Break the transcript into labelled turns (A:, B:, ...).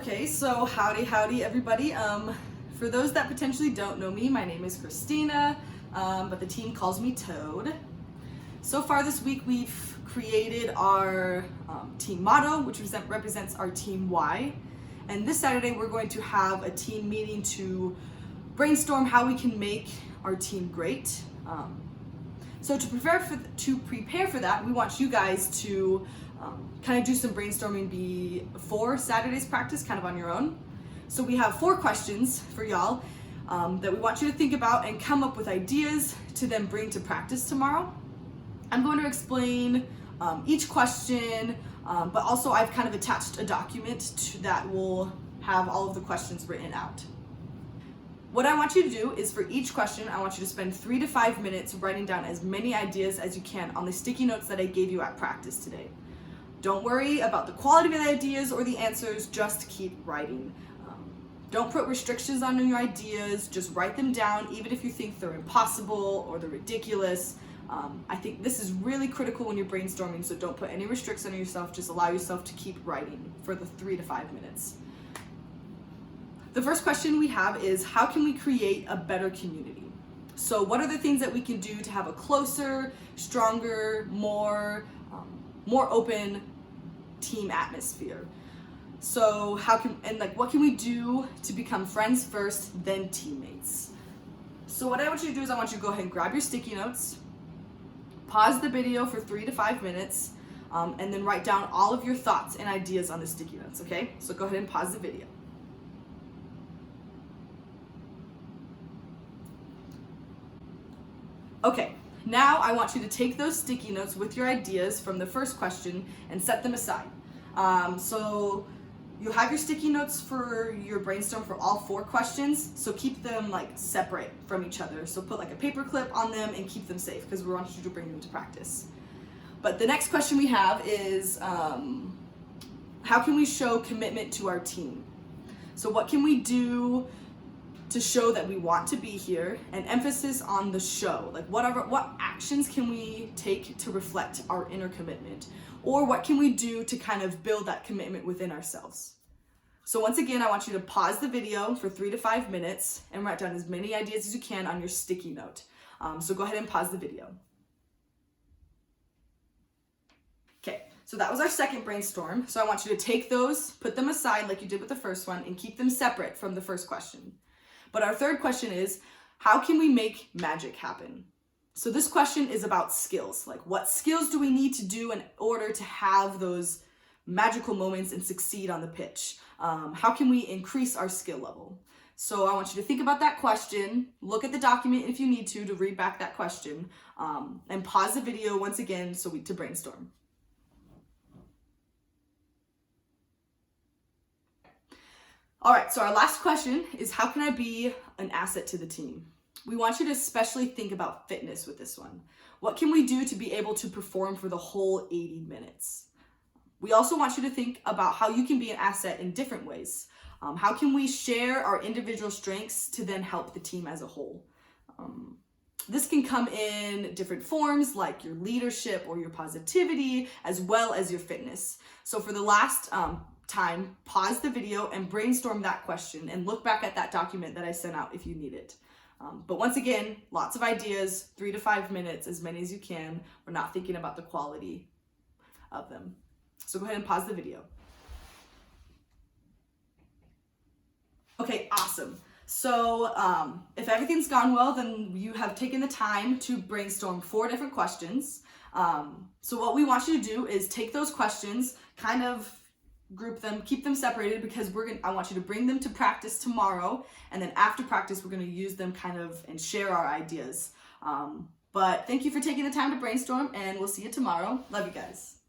A: Okay, so howdy everybody. For those that potentially don't know me, my name is Christina, but the team calls me Toad. So far this week we've created our team motto, which represents our team why. And this Saturday we're going to have a team meeting to brainstorm how we can make our team great. So to prepare for that, we want you guys to kind of do some brainstorming before Saturday's practice, kind of on your own. So we have 4 questions for y'all that we want you to think about and come up with ideas to then bring to practice tomorrow. I'm going to explain each question, but also I've kind of attached a document that will have all of the questions written out. What I want you to do is for each question, I want you to spend 3 to 5 minutes writing down as many ideas as you can on the sticky notes that I gave you at practice today. Don't worry about the quality of the ideas or the answers, just keep writing. Don't put restrictions on your ideas, just write them down, even if you think they're impossible or they're ridiculous. I think this is really critical when you're brainstorming, so don't put any restrictions on yourself, just allow yourself to keep writing for the 3 to 5 minutes. The first question we have is, how can we create a better community? So what are the things that we can do to have a closer, stronger, more open team atmosphere? So what can we do to become friends first, then teammates? So what I want you to do is I want you to go ahead and grab your sticky notes, pause the video for 3 to 5 minutes, and then write down all of your thoughts and ideas on the sticky notes, okay? So go ahead and pause the video. Okay, now I want you to take those sticky notes with your ideas from the first question and set them aside. So you'll have your sticky notes for your brainstorm for all 4 questions, so keep them separate from each other. So put a paper clip on them and keep them safe because we want you to bring them to practice. But the next question we have is, how can we show commitment to our team? So what can we do to show that we want to be here, and emphasis on the show? What actions can we take to reflect our inner commitment? Or what can we do to kind of build that commitment within ourselves? So once again, I want you to pause the video for 3 to 5 minutes and write down as many ideas as you can on your sticky note. So go ahead and pause the video. Okay, so that was our second brainstorm. So I want you to take those, put them aside like you did with the first one, and keep them separate from the first question. But our third question is, how can we make magic happen? So this question is about skills. What skills do we need to do in order to have those magical moments and succeed on the pitch? How can we increase our skill level? So I want you to think about that question, look at the document if you need to read back that question, and pause the video once again to brainstorm. All right, so our last question is, how can I be an asset to the team? We want you to especially think about fitness with this one. What can we do to be able to perform for the whole 80 minutes? We also want you to think about how you can be an asset in different ways. How can we share our individual strengths to then help the team as a whole? This can come in different forms, like your leadership or your positivity, as well as your fitness. So for the last time, pause the video and brainstorm that question and look back at that document that I sent out if you need it. But once again, lots of ideas, 3 to 5 minutes, as many as you can. We're not thinking about the quality of them. So go ahead and pause the video. Okay, awesome. So if everything's gone well, then you have taken the time to brainstorm 4 different questions. So what we want you to do is take those questions, kind of group them, keep them separated, because I want you to bring them to practice tomorrow, and then after practice we're going to use them and share our ideas. But thank you for taking the time to brainstorm, and we'll see you tomorrow. Love you guys.